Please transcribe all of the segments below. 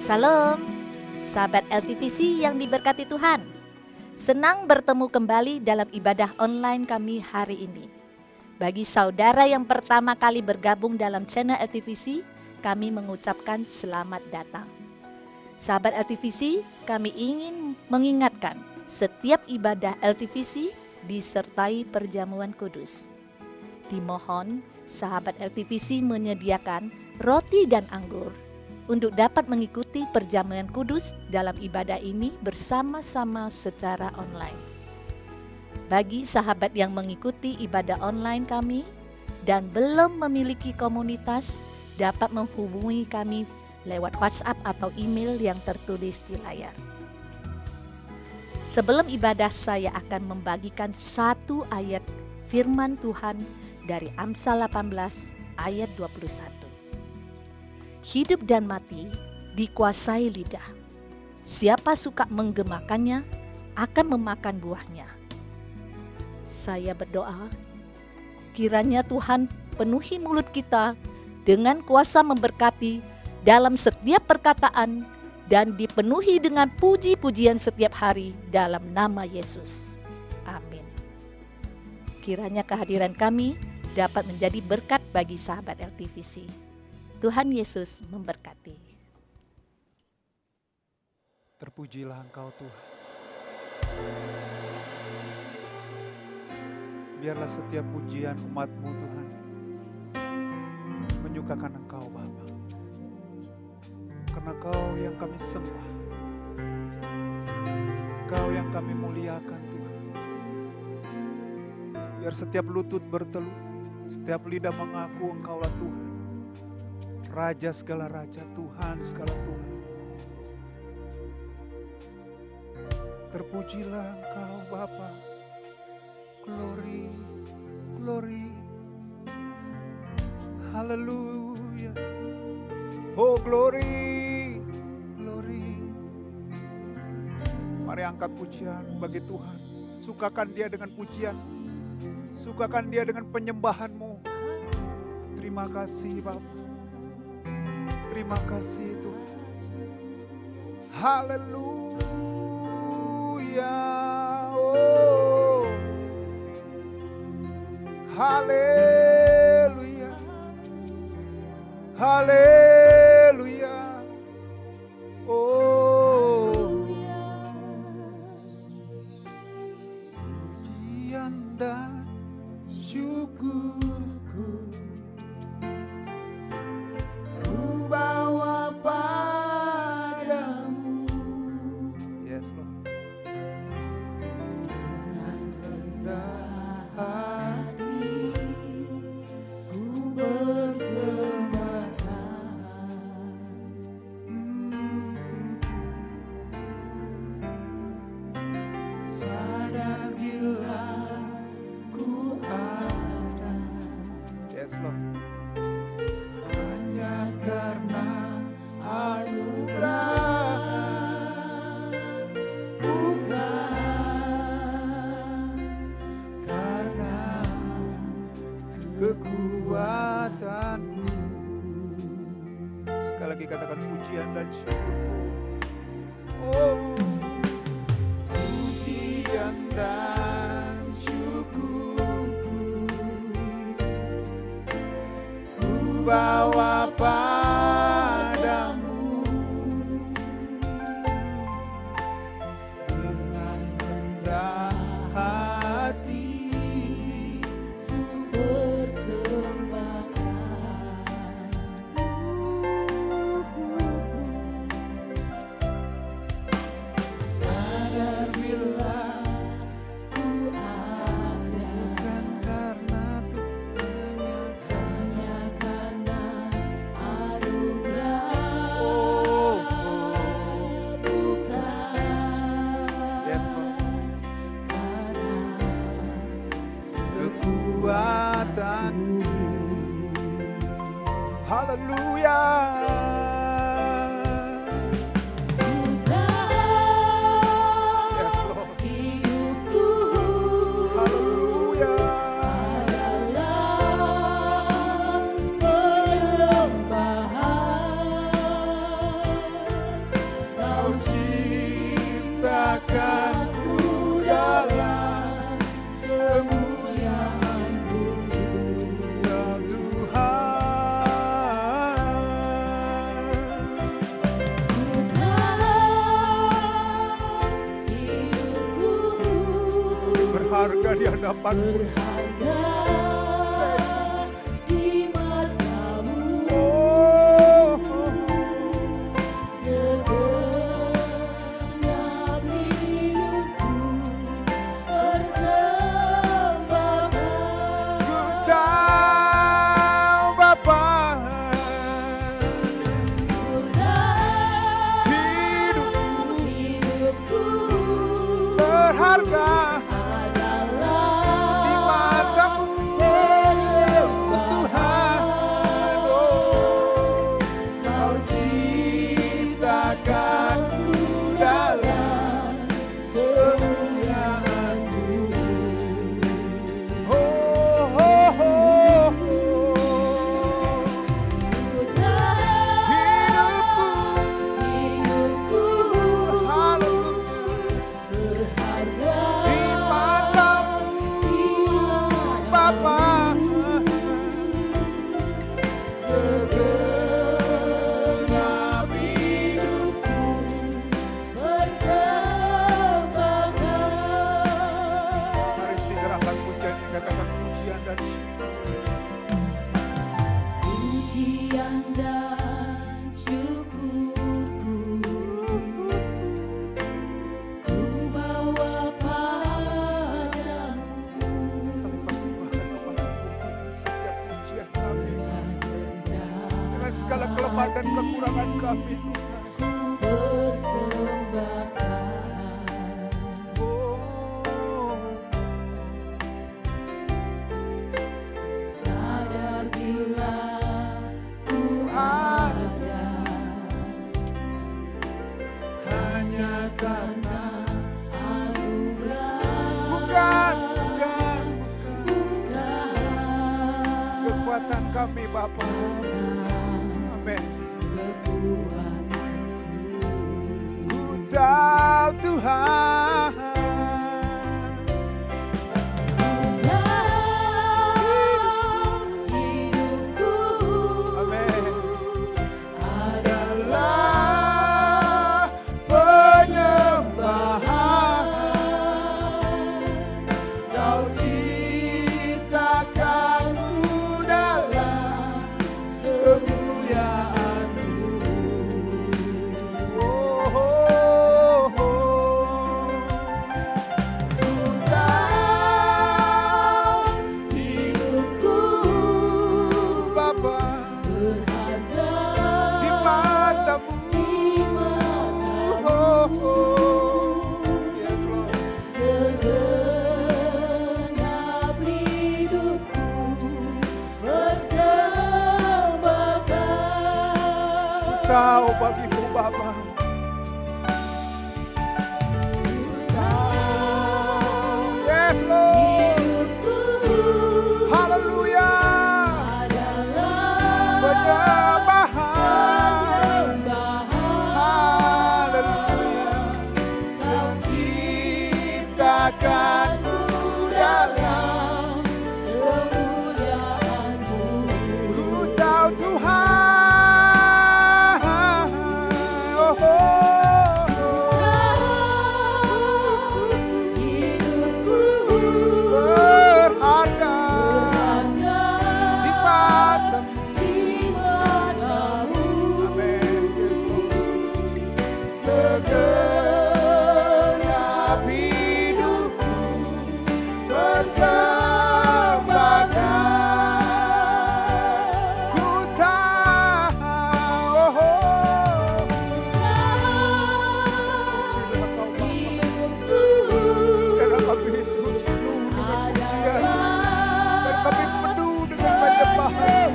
Salam, sahabat LTVC yang diberkati Tuhan. Senang bertemu kembali dalam ibadah online kami hari ini. Bagi saudara yang pertama kali bergabung dalam channel LTVC, kami mengucapkan selamat datang. Sahabat LTVC, kami ingin mengingatkan setiap ibadah LTVC disertai perjamuan kudus. Dimohon sahabat LTVC menyediakan roti dan anggur untuk dapat mengikuti perjamuan kudus dalam ibadah ini bersama-sama secara online. Bagi sahabat yang mengikuti ibadah online kami dan belum memiliki komunitas, dapat menghubungi kami lewat WhatsApp atau email yang tertulis di layar. Sebelum ibadah, saya akan membagikan satu ayat firman Tuhan dari Amsal 18 ayat 21. Hidup dan mati dikuasai lidah. Siapa suka menggemakannya akan memakan buahnya. Saya berdoa, kiranya Tuhan penuhi mulut kita dengan kuasa memberkati dalam setiap perkataan dan dipenuhi dengan puji-pujian setiap hari dalam nama Yesus. Amin. Kiranya kehadiran kami dapat menjadi berkat bagi sahabat LTVC. Tuhan Yesus memberkati. Terpujilah Engkau Tuhan. Biarlah setiap pujian umat-Mu Tuhan menyukakan Engkau Bapa. Karena Kau yang kami sembah, Kau yang kami muliakan Tuhan. Biar setiap lutut bertelut, setiap lidah mengaku Engkaulah Tuhan. Raja segala raja, Tuhan segala Tuhan. Terpujilah Engkau Bapa. Glory, glory. Haleluya. Oh glory, glory. Mari angkat pujian bagi Tuhan. Sukakan Dia dengan pujian. Sukakan Dia dengan penyembahan-Mu. Terima kasih Bapa. Terima kasih Tuhan. Haleluya. Oh. Haleluya. Haleluya. Oh. Pujian dan syukurku bawa padamu. Yes Lord. Dengan rendah hati ku bersembahkan. Sadar bila ku ada. Yes Lord. Hanya karena anugerah, bukan karena kekuatanku. Sekali lagi katakan pujian dan syukurku. Oh, pujian dan syukurku ku bawa padamu dengan rendah hati ku bersembahkan. Sadar bila ku ada bukan karena hanya karena anugerah. Bukan yes, karena kekuatanmu. Haleluya. Yes, Lord. Haleluya. berharga di hadapanmu. berharga di matamu. Oh, Segenap hidupku persembahkan. ku tahu Bapa, Hidupku berharga adalah di matamu Tuhan. Oh, kau ciptakanku dalam kemuliaan-Mu. Oh, oh, oh, oh. Hidupku, haleluya, berharga di matamu Bapa. Segenap hidupku persembahkan. mari segerakan pujian, katakan pujian dan Pujian dan syukurku ku bawa padamu. kami persembahkan kepadamu Tuhan setiap pujian kami dengan segala kelemahan dan kekurangan kami Tuhan. Ku persembahkan. Oh, Sadar bila ku ada hanya karena anugerah, bukan bukan kekuatan kami Bapa. Amin. kekuatanku. Ku tahu Tuhan, Hidupku amin, adalah penyembahan. Kau Ciptakanku dalam kemuliaan-Mu. Oh, oh, oh. Ku tahu hidupku Bapa berharga di matamu. di matamu. Oh, oh. Yes, Lord. Segenap hidupku persembahkan. Tahu bagimu Bapa. Yes, Lord. Hidupku Haleluya. adalah Penyembahan. penyembahan. Haleluya. Kau ciptakanku dalam Kemuliaan-Mu. ku tahu Tuhan. Oh, oh, oh. Hidupku Berharga berharga di matamu. di matamu. Amin. Yes, Lord. Segenap hidupku persembahkan. Ku tahu, oh, oh. Pujilah Kau Bapa, Hidupku karena kami itu penuh dengan pujian dan kami penuh dengan penyembahan.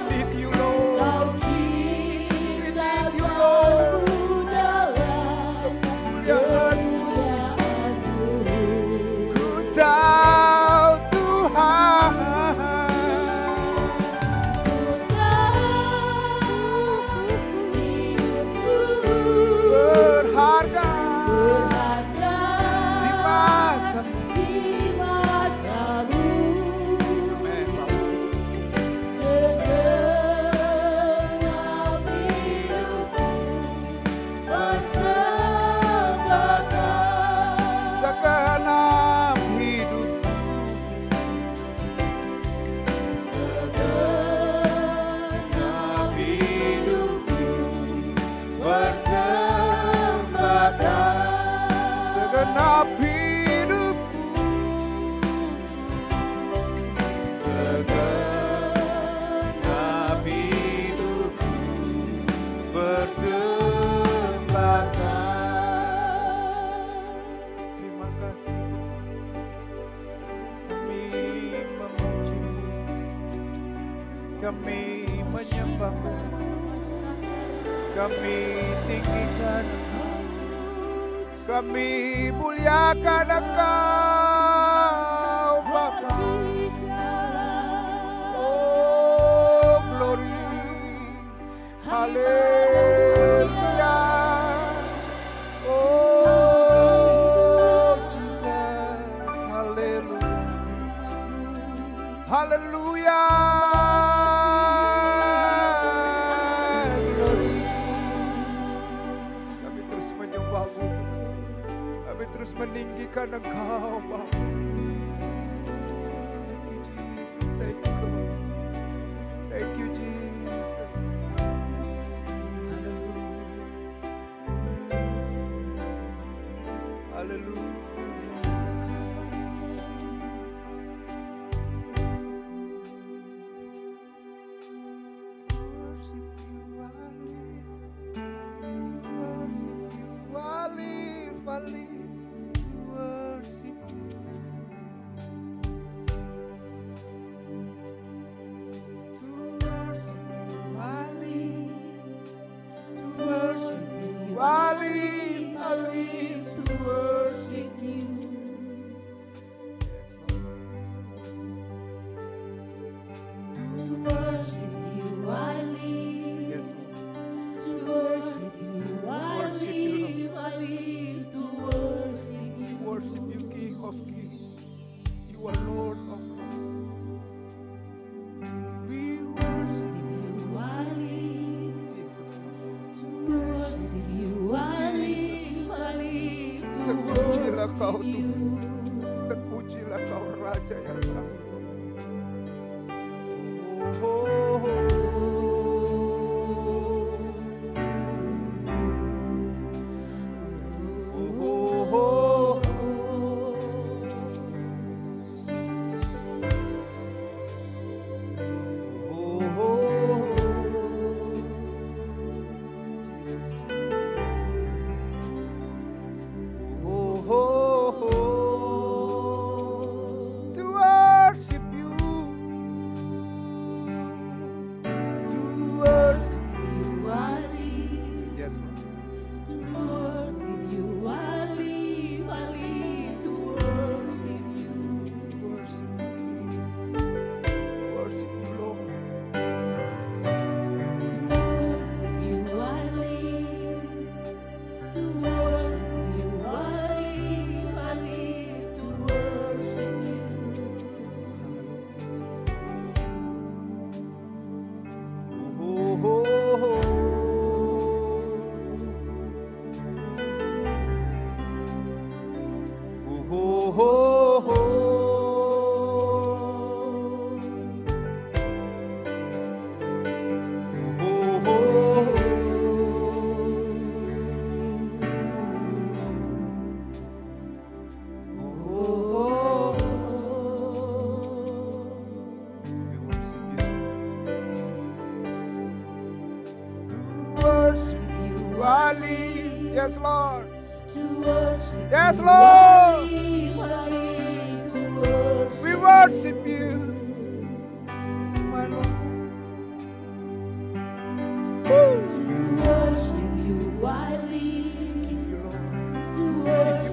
Need you, Lord. Kau ciptakan persembahkan. Terima kasih kami memuji-Mu, kami menyembah-Mu, kami tinggikan Engkau, kami muliakan Engkau Bapa. Oh glory, haleluya. Oh Jesus, haleluya, haleluya. Glory. Kami terus menyembah-Mu, kami terus meninggikan Engkau Bapa. Thank you Jesus, thank you Lord, thank you Jesus. Haleluya, worship you, King of Kings. You are Lord of Lords. We worship Jesus. Terpujilah Kau Tuhan, terpujilah Kau Raja yang baik. Oh, yes, Lord. Yes, Lord. We worship you, my Lord. Woo. Give you, Lord. Give you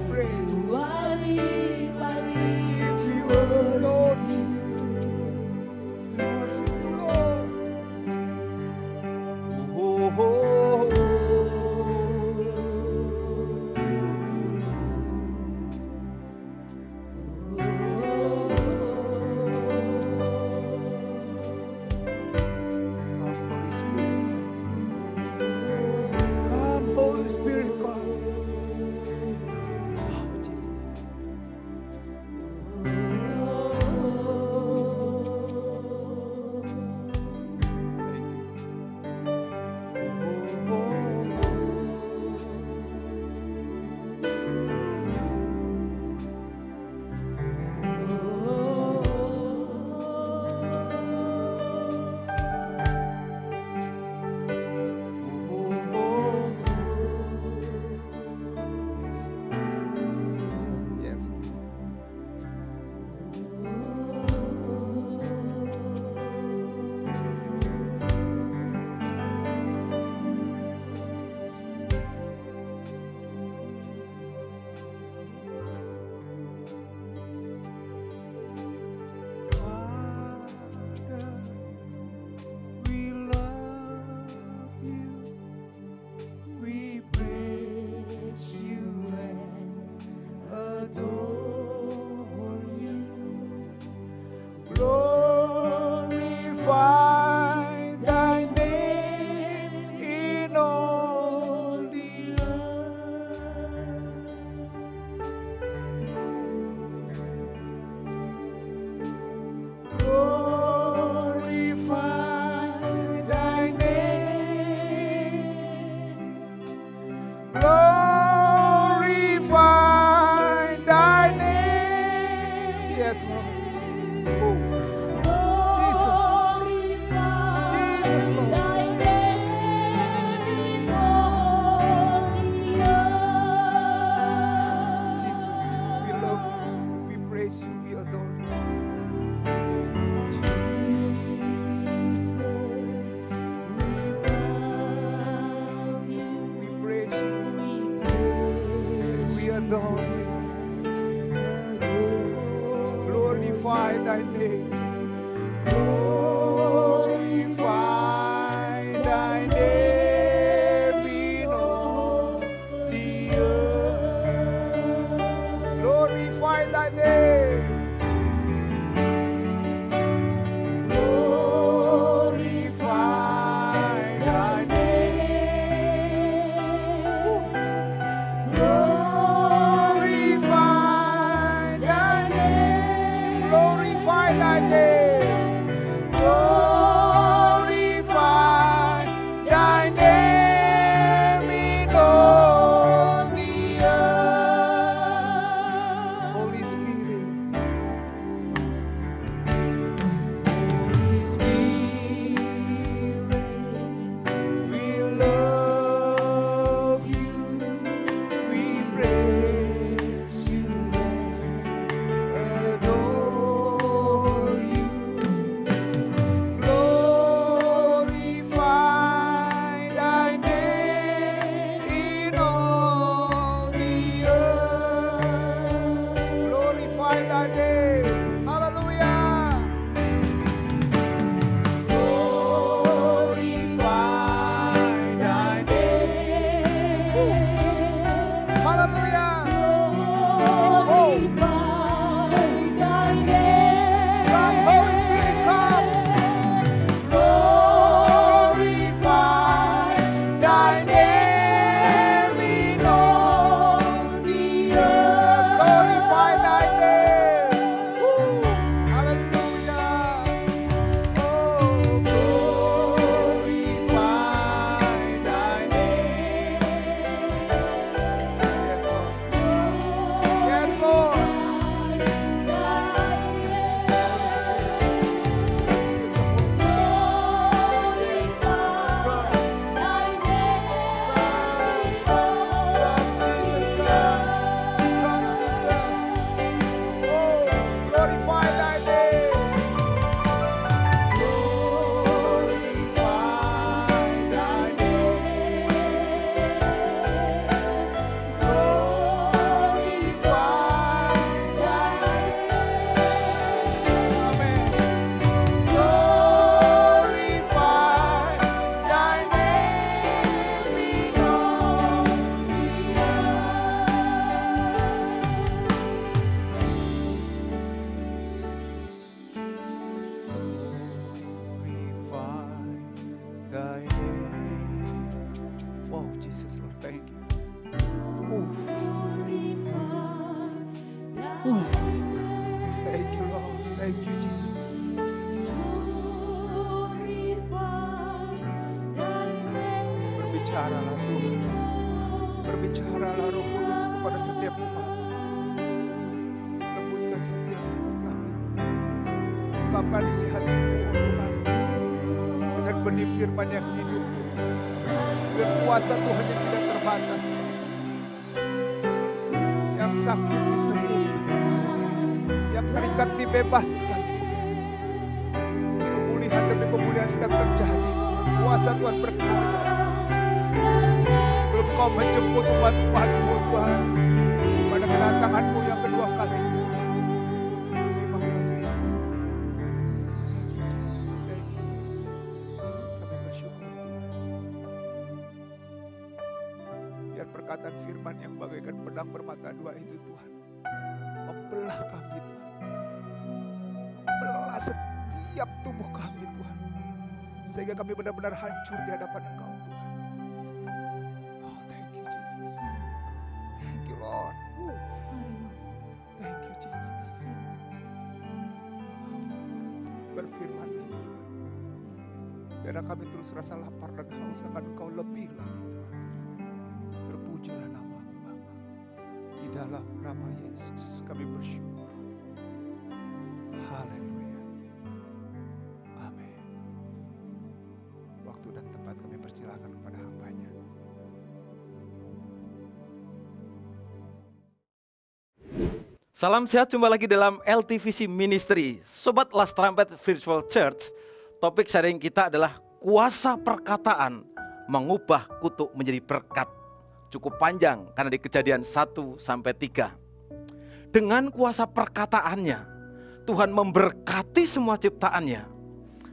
praise. Give you, Lord Jesus. We worship you, Lord. Oh, oh, oh. Yes, Lord. Jesus. Jesus, Lord. Jesus, we love you. We praise you. We adore you. We praise you. We adore you. Glorify thy name. Glorify thy name in all the earth. Glorify thy name. Glorify thy name. Glorify thy name. Glorify thy name. Glorify thy name in all the earth. Holy Spirit. Holy Spirit, we love you. We praise you and adore you. Glorify thy name in all the earth. Glorify thy name. Hallelujah. Glorify thy name. Hallelujah. Come, Holy Spirit, come. Glorify thy name in all the earth. Glorify thy name. Woo. Hallelujah. Oh, glorify thy name. Yes, Lord. Yes, Lord. Jesus, come. Come, Jesus. Oh, glorify thy name. Glorify thy name. Glorify thy name. Amen. Glorify thy name in all the Glorify thy name. Wow, Jesus, Lord, thank you. Thank you, Lord. Thank you, Jesus. Berbicaralah Tuhan. Berbicaralah Roh Kudus kepada setiap umat. Lembutkan setiap hati kami. Ungkapkan isi hatimu, oh Tuhan. Dengan benih firman yang hidup. Dengan kuasa Tuhan yang tidak terbatas. Yang sakit disembuhkan. Yang terikat dibebaskan. Pemulihan demi pemulihan sedang terjadi. Kuasa Tuhan berkarya. Sebelum kau menjemput umat-umatmu Tuhan pada kedatanganmu yang kedua kali. Terima kasih. Thank you. Kami bersyukur Tuhan. Biar perkataan firman yang bagaikan pedang bermata dua itu Tuhan membelah kami Tuhan. Membelah setiap tubuh kami Tuhan. Sehingga kami benar-benar hancur di hadapan Engkau Tuhan. Oh, thank you Jesus. Thank you Lord. Thank you Jesus. Berfirman-Nya Tuhan. Biar kami terus rasa lapar dan haus akan Engkau lebih lagi Tuhan. Terpujilah nama-Mu Bapa. Di dalam nama Yesus kami bersyukur. Haleluya. Amin. Waktu dan tempat kami persilakan kepada hamba-Nya. Salam sehat, jumpa lagi dalam LTVC Ministry. Sobat Last Trumpet Virtual Church, topik sharing kita adalah kuasa perkataan mengubah kutuk menjadi berkat. Cukup panjang karena di Kejadian 1-3. Dengan kuasa perkataannya, Tuhan memberkati semua ciptaannya.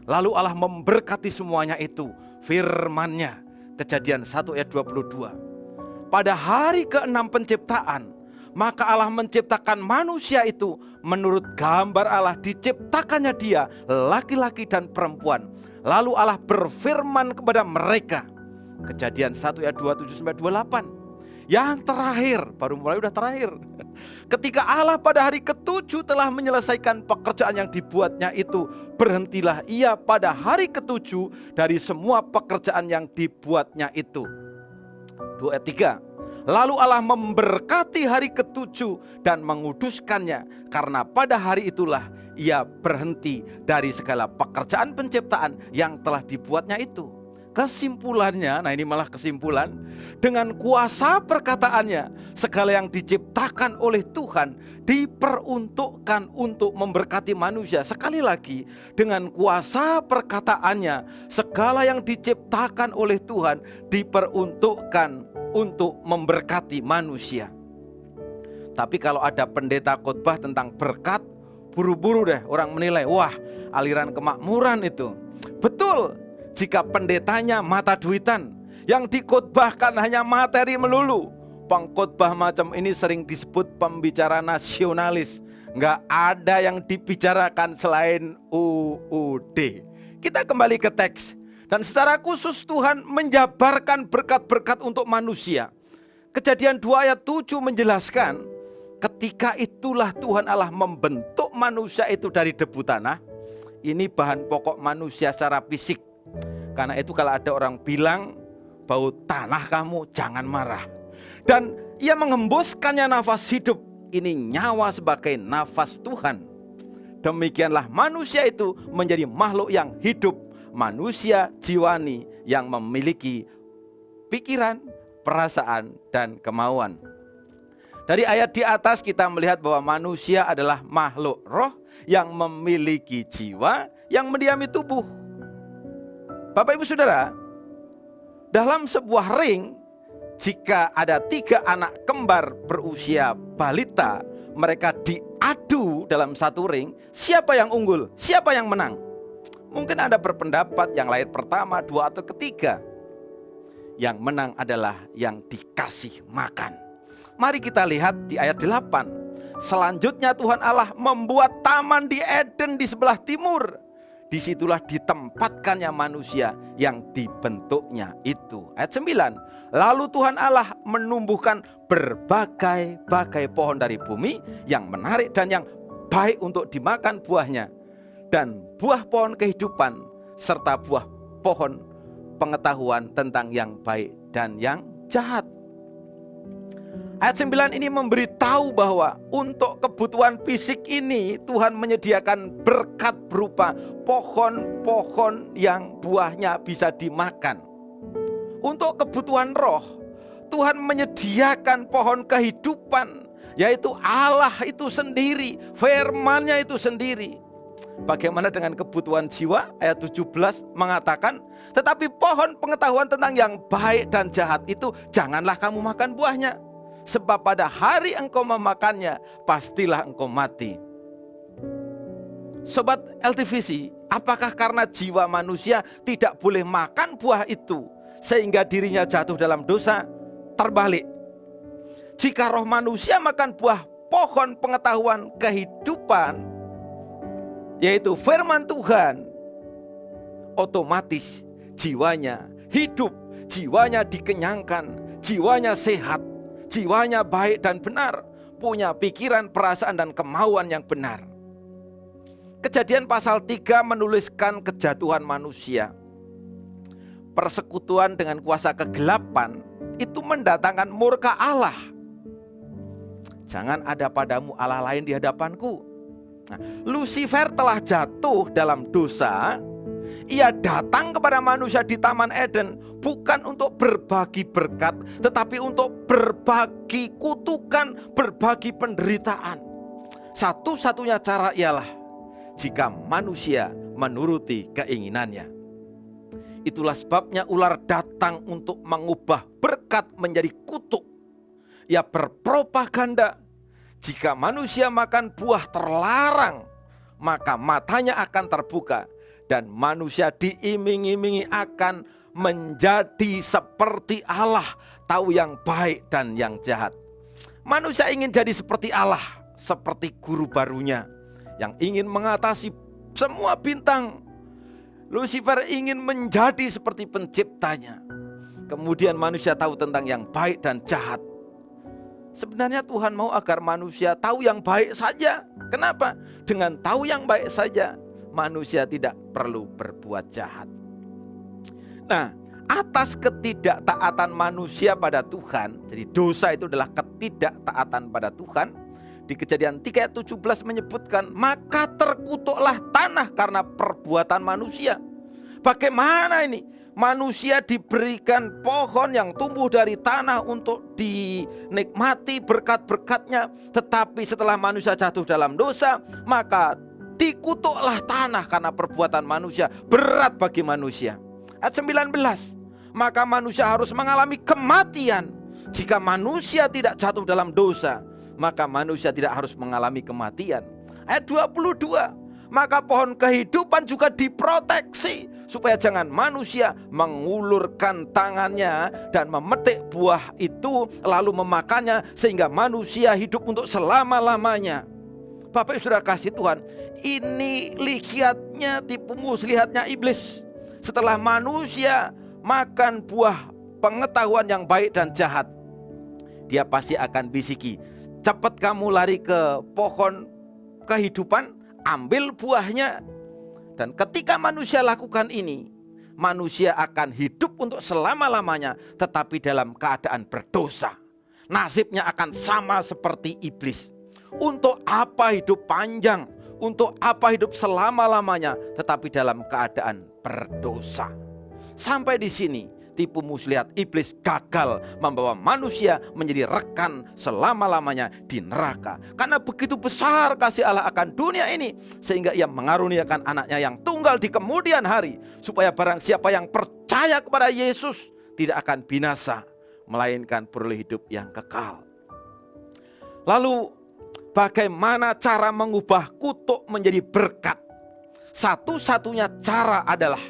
Lalu Allah memberkati semuanya itu, firman-Nya. Kejadian 1:22. Pada hari ke-6 penciptaan, maka Allah menciptakan manusia itu menurut gambar Allah, diciptakannya dia laki-laki dan perempuan. Lalu Allah berfirman kepada mereka. Kejadian 1:27-28. Yang terakhir, baru mulai udah terakhir. Ketika Allah pada hari ke-7 telah menyelesaikan pekerjaan yang dibuatnya itu, berhentilah ia pada hari ke-7 dari semua pekerjaan yang dibuatnya itu. 2:3. Lalu Allah memberkati hari ke-7 dan menguduskannya, karena pada hari itulah ia berhenti dari segala pekerjaan penciptaan yang telah dibuatnya itu. Kesimpulannya, nah ini malah kesimpulan, dengan kuasa perkataannya, segala yang diciptakan oleh Tuhan diperuntukkan untuk memberkati manusia. Sekali lagi, dengan kuasa perkataannya, segala yang diciptakan oleh Tuhan diperuntukkan untuk memberkati manusia. Tapi kalau ada pendeta khotbah tentang berkat, buru-buru deh orang menilai, wah aliran kemakmuran itu. Betul, jika pendetanya mata duitan, yang dikhotbahkan hanya materi melulu. Pengkhotbah macam ini sering disebut pembicara nasionalis. Nggak ada yang dibicarakan selain UUD. Kita kembali ke teks. Dan secara khusus Tuhan menjabarkan berkat-berkat untuk manusia. Kejadian 2:7 menjelaskan, ketika itulah Tuhan Allah membentuk manusia itu dari debu tanah. Ini bahan pokok manusia secara fisik. Karena itu kalau ada orang bilang, bau tanah kamu, jangan marah. Dan ia mengembuskannya nafas hidup. Ini nyawa sebagai nafas Tuhan. Demikianlah manusia itu menjadi makhluk yang hidup. Manusia jiwani yang memiliki pikiran, perasaan, dan kemauan. Dari ayat di atas kita melihat bahwa manusia adalah makhluk roh yang memiliki jiwa yang mendiami tubuh. Bapak Ibu Saudara, dalam sebuah ring, jika ada 3 anak kembar berusia balita, mereka diadu dalam satu ring, siapa yang unggul, siapa yang menang? Mungkin Anda berpendapat yang lahir pertama, 2, atau ketiga. Yang menang adalah yang dikasih makan. Mari kita lihat di ayat 8. Selanjutnya Tuhan Allah membuat taman di Eden di sebelah timur. Disitulah ditempatkannya manusia yang dibentuknya itu. Ayat 9. Lalu Tuhan Allah menumbuhkan berbagai-bagai pohon dari bumi yang menarik dan yang baik untuk dimakan buahnya. Dan buah pohon kehidupan serta buah pohon pengetahuan tentang yang baik dan yang jahat. Ayat 9 ini memberitahu bahwa untuk kebutuhan fisik ini Tuhan menyediakan berkat berupa pohon-pohon yang buahnya bisa dimakan. Untuk kebutuhan roh, Tuhan menyediakan pohon kehidupan, yaitu Allah itu sendiri, firman-Nya itu sendiri. Bagaimana dengan kebutuhan jiwa? Ayat 17 mengatakan, tetapi pohon pengetahuan tentang yang baik dan jahat itu janganlah kamu makan buahnya, sebab pada hari engkau memakannya pastilah engkau mati. Sobat LTVC, apakah karena jiwa manusia tidak boleh makan buah itu sehingga dirinya jatuh dalam dosa? Terbalik, jika roh manusia makan buah pohon pengetahuan kehidupan, yaitu firman Tuhan, otomatis jiwanya hidup, jiwanya dikenyangkan, jiwanya sehat, jiwanya baik dan benar, punya pikiran, perasaan, dan kemauan yang benar. Kejadian pasal 3 menuliskan kejatuhan manusia. Persekutuan dengan kuasa kegelapan itu mendatangkan murka Allah. Jangan ada padamu Allah lain di hadapanku. Nah, Lucifer telah jatuh dalam dosa. Ia datang kepada manusia di Taman Eden bukan untuk berbagi berkat, tetapi untuk berbagi kutukan, berbagi penderitaan. Satu-satunya cara ialah jika manusia menuruti keinginannya. Itulah sebabnya ular datang untuk mengubah berkat menjadi kutuk. Ia berpropaganda, jika manusia makan buah terlarang, maka matanya akan terbuka dan manusia diiming-imingi akan menjadi seperti Allah, tahu yang baik dan yang jahat. Manusia ingin jadi seperti Allah, seperti guru barunya yang ingin mengatasi semua bintang. Lucifer ingin menjadi seperti penciptanya. Kemudian manusia tahu tentang yang baik dan jahat. Sebenarnya Tuhan mau agar manusia tahu yang baik saja. Kenapa? Dengan tahu yang baik saja, manusia tidak perlu berbuat jahat. Nah, atas ketidaktaatan manusia pada Tuhan, jadi dosa itu adalah ketidaktaatan pada Tuhan. Di Kejadian 3 ayat 17 menyebutkan, maka terkutuklah tanah karena perbuatan manusia. Bagaimana ini? Manusia diberikan pohon yang tumbuh dari tanah untuk dinikmati berkat-berkatnya. Tetapi setelah manusia jatuh dalam dosa, maka dikutuklah tanah karena perbuatan manusia. Berat bagi manusia. Ayat 19, maka manusia harus mengalami kematian. Jika manusia tidak jatuh dalam dosa, maka manusia tidak harus mengalami kematian. Ayat 22, maka pohon kehidupan juga diproteksi supaya jangan manusia mengulurkan tangannya dan memetik buah itu lalu memakannya sehingga manusia hidup untuk selama-lamanya. Bapak Ibu Saudara kasih Tuhan, ini lihatnya tipu muslihatnya iblis. Setelah manusia makan buah pengetahuan yang baik dan jahat, dia pasti akan bisiki, cepat kamu lari ke pohon kehidupan, ambil buahnya. Dan ketika manusia lakukan ini, manusia akan hidup untuk selama-lamanya, tetapi dalam keadaan berdosa. Nasibnya akan sama seperti iblis. Untuk apa hidup panjang? Untuk apa hidup selama-lamanya, tetapi dalam keadaan berdosa? Sampai di sini, tipu muslihat iblis gagal membawa manusia menjadi rekan selama-lamanya di neraka. Karena begitu besar kasih Allah akan dunia ini, sehingga ia mengaruniakan anaknya yang tunggal di kemudian hari, supaya barang siapa yang percaya kepada Yesus tidak akan binasa, melainkan beroleh hidup yang kekal. Lalu bagaimana cara mengubah kutuk menjadi berkat? Satu-satunya cara adalah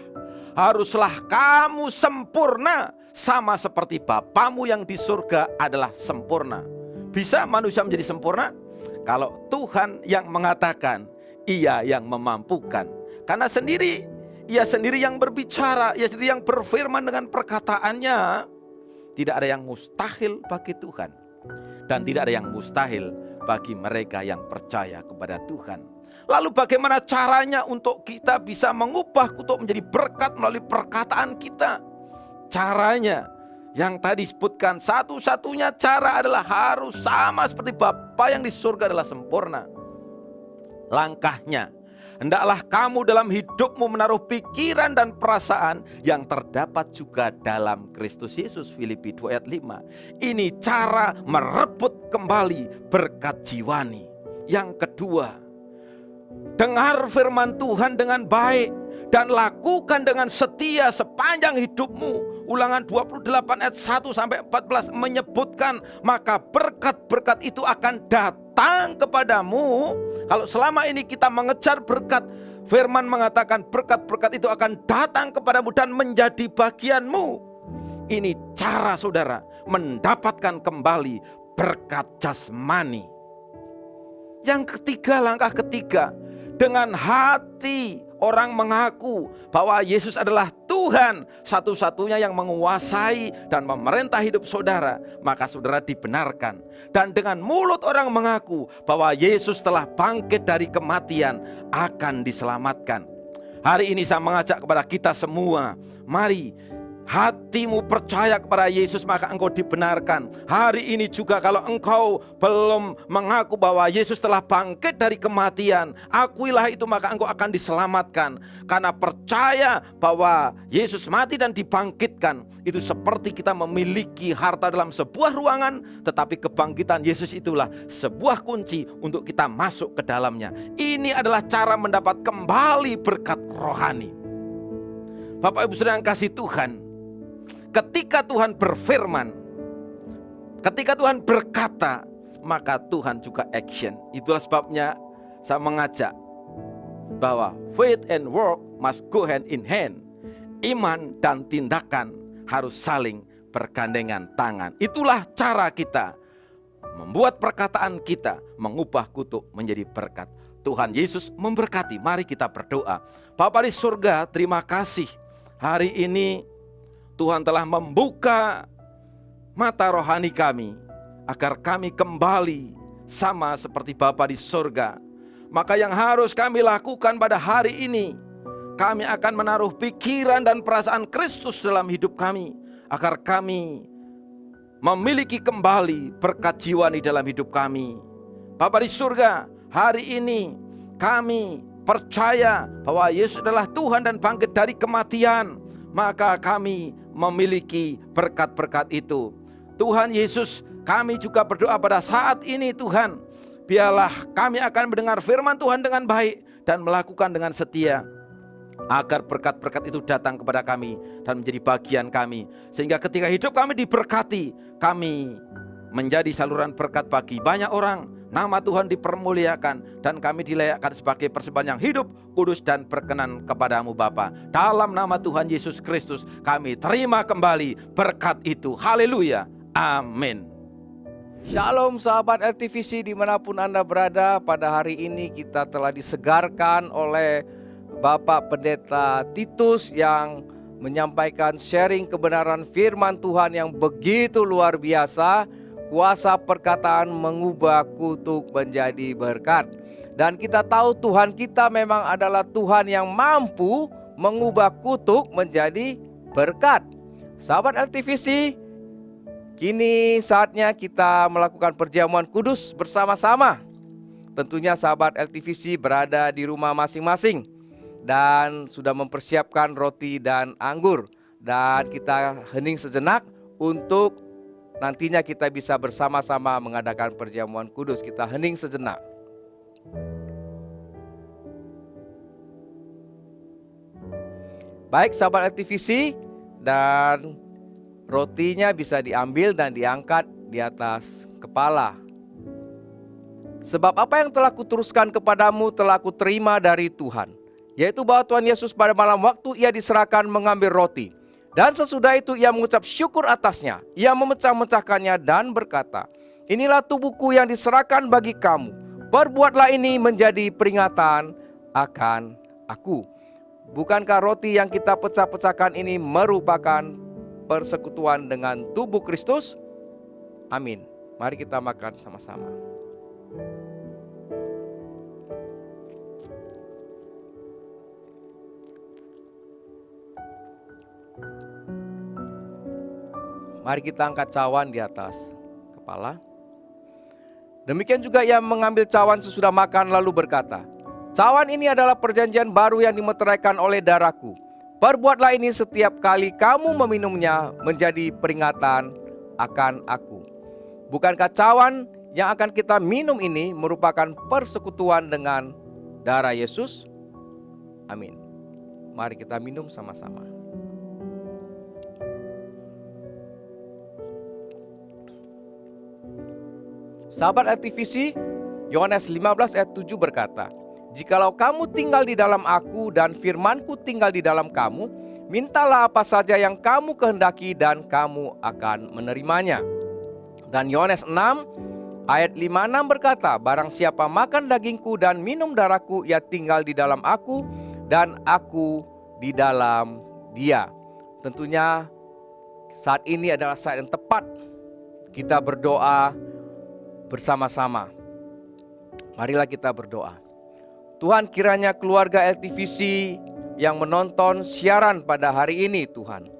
haruslah kamu sempurna sama seperti Bapamu yang di surga adalah sempurna. Bisa manusia menjadi sempurna? Kalau Tuhan yang mengatakan, Ia yang memampukan. Karena Ia sendiri yang berbicara, Ia sendiri yang berfirman dengan perkataannya. Tidak ada yang mustahil bagi Tuhan. Dan tidak ada yang mustahil bagi mereka yang percaya kepada Tuhan. Lalu bagaimana caranya untuk kita bisa mengubah kutuk menjadi berkat melalui perkataan kita? Caranya yang tadi disebutkan, satu-satunya cara adalah harus sama seperti Bapa yang di surga adalah sempurna. Langkahnya, hendaklah kamu dalam hidupmu menaruh pikiran dan perasaan yang terdapat juga dalam Kristus Yesus. Filipi 2 ayat 5. Ini cara merebut kembali berkat jiwani. Yang kedua, dengar firman Tuhan dengan baik dan lakukan dengan setia sepanjang hidupmu. Ulangan 28 ayat 1 sampai 14 menyebutkan, maka berkat-berkat itu akan datang kepadamu. Kalau selama ini kita mengejar berkat, firman mengatakan berkat-berkat itu akan datang kepadamu dan menjadi bagianmu. Ini cara saudara mendapatkan kembali berkat jasmani. Yang ketiga, langkah ketiga, dengan hati orang mengaku bahwa Yesus adalah Tuhan satu-satunya yang menguasai dan memerintah hidup saudara, maka saudara dibenarkan. Dan dengan mulut orang mengaku bahwa Yesus telah bangkit dari kematian, akan diselamatkan. Hari ini saya mengajak kepada kita semua, mari hatimu percaya kepada Yesus, maka engkau dibenarkan. Hari ini juga kalau engkau belum mengaku bahwa Yesus telah bangkit dari kematian, akuilah itu, maka engkau akan diselamatkan. Karena percaya bahwa Yesus mati dan dibangkitkan, itu seperti kita memiliki harta dalam sebuah ruangan, tetapi kebangkitan Yesus itulah sebuah kunci untuk kita masuk ke dalamnya. Ini adalah cara mendapat kembali berkat rohani. Bapak Ibu Saudara yang kasih Tuhan, ketika Tuhan berfirman, ketika Tuhan berkata, maka Tuhan juga action. Itulah sebabnya saya mengajak bahwa faith and work must go hand in hand. Iman dan tindakan harus saling bergandengan tangan. Itulah cara kita membuat perkataan kita mengubah kutuk menjadi berkat. Tuhan Yesus memberkati. Mari kita berdoa. Bapa di surga, terima kasih hari ini Tuhan telah membuka mata rohani kami, agar kami kembali sama seperti Bapa di surga. Maka yang harus kami lakukan pada hari ini, kami akan menaruh pikiran dan perasaan Kristus dalam hidup kami, agar kami memiliki kembali berkat jiwani dalam hidup kami. Bapa di surga, hari ini kami percaya bahwa Yesus adalah Tuhan dan bangkit dari kematian, maka kami memiliki berkat-berkat itu. Tuhan Yesus, kami juga berdoa pada saat ini Tuhan, biarlah kami akan mendengar firman Tuhan dengan baik dan melakukan dengan setia, agar berkat-berkat itu datang kepada kami dan menjadi bagian kami, sehingga ketika hidup kami diberkati, kami menjadi saluran berkat bagi banyak orang. Nama Tuhan dipermuliakan dan kami dilayakkan sebagai persembahan yang hidup, kudus dan berkenan kepadamu Bapa. Dalam nama Tuhan Yesus Kristus kami terima kembali berkat itu. Haleluya. Amin. Shalom sahabat LTVC dimanapun Anda berada. Pada hari ini kita telah disegarkan oleh Bapak Pendeta Titus yang menyampaikan sharing kebenaran firman Tuhan yang begitu luar biasa. Kuasa perkataan mengubah kutuk menjadi berkat. Dan kita tahu Tuhan kita memang adalah Tuhan yang mampu mengubah kutuk menjadi berkat. Sahabat LTVC, kini saatnya kita melakukan perjamuan kudus bersama-sama. Tentunya sahabat LTVC berada di rumah masing-masing dan sudah mempersiapkan roti dan anggur. Dan kita hening sejenak untuk nantinya kita bisa bersama-sama mengadakan perjamuan kudus. Kita hening sejenak. Baik sahabat LTVC, dan rotinya bisa diambil dan diangkat di atas kepala. Sebab apa yang telah kuteruskan kepadamu telah kuterima dari Tuhan, yaitu bahwa Tuhan Yesus pada malam waktu ia diserahkan mengambil roti. Dan sesudah itu ia mengucap syukur atasnya, ia memecah-mecahkannya dan berkata, inilah tubuhku yang diserahkan bagi kamu. Perbuatlah ini menjadi peringatan akan aku. Bukankah roti yang kita pecah-pecahkan ini merupakan persekutuan dengan tubuh Kristus? Amin. Mari kita makan sama-sama. Mari kita angkat cawan di atas kepala. Demikian juga ia mengambil cawan sesudah makan lalu berkata, cawan ini adalah perjanjian baru yang dimeteraikan oleh darahku. Perbuatlah ini setiap kali kamu meminumnya menjadi peringatan akan aku. Bukankah cawan yang akan kita minum ini merupakan persekutuan dengan darah Yesus? Amin. Mari kita minum sama-sama. Sahabat LTVC, Yohanes 15 ayat 7 berkata, jikalau kamu tinggal di dalam aku dan firmanku tinggal di dalam kamu, mintalah apa saja yang kamu kehendaki dan kamu akan menerimanya. Dan Yohanes 6 ayat 5-6 berkata, barang siapa makan dagingku dan minum darahku, ia tinggal di dalam aku dan aku di dalam dia. Tentunya saat ini adalah saat yang tepat kita berdoa bersama-sama. Marilah kita berdoa. Tuhan, kiranya keluarga LTVC yang menonton siaran pada hari ini Tuhan,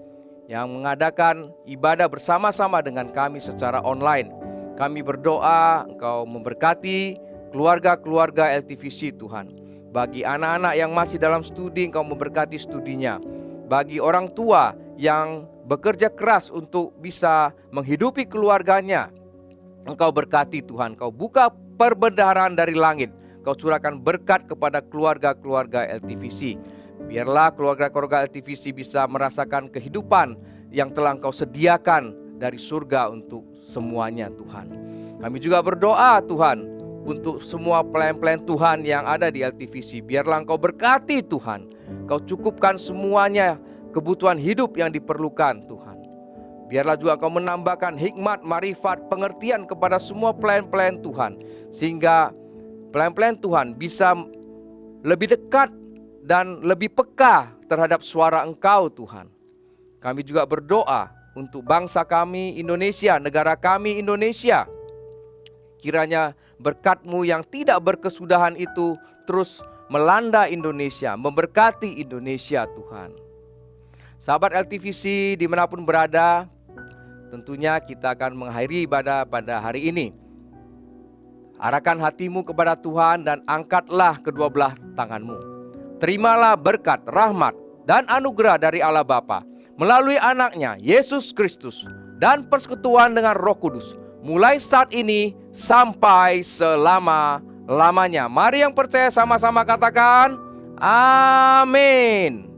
yang mengadakan ibadah bersama-sama dengan kami secara online. Kami berdoa Engkau memberkati keluarga-keluarga LTVC Tuhan. Bagi anak-anak yang masih dalam studi, Engkau memberkati studinya. Bagi orang tua yang bekerja keras untuk bisa menghidupi keluarganya, Engkau berkati Tuhan. Engkau buka perbendaharaan dari langit. Engkau curahkan berkat kepada keluarga-keluarga LTVC. Biarlah keluarga-keluarga LTVC bisa merasakan kehidupan yang telah Engkau sediakan dari surga untuk semuanya Tuhan. Kami juga berdoa Tuhan untuk semua pelayan-pelayan Tuhan yang ada di LTVC. Biarlah Engkau berkati Tuhan. Engkau cukupkan semuanya kebutuhan hidup yang diperlukan Tuhan. Biarlah juga Engkau menambahkan hikmat, marifat, pengertian kepada semua pelayan-pelayan Tuhan. Sehingga pelayan-pelayan Tuhan bisa lebih dekat dan lebih peka terhadap suara Engkau Tuhan. Kami juga berdoa untuk bangsa kami Indonesia, negara kami Indonesia. Kiranya berkat-Mu yang tidak berkesudahan itu terus melanda Indonesia, memberkati Indonesia Tuhan. Sahabat LTVC dimanapun berada, tentunya kita akan mengakhiri ibadah pada hari ini. Arahkan hatimu kepada Tuhan dan angkatlah kedua belah tanganmu. Terimalah berkat, rahmat, dan anugerah dari Allah Bapa melalui anaknya Yesus Kristus dan persekutuan dengan Roh Kudus mulai saat ini sampai selama-lamanya. Mari yang percaya sama-sama katakan amin.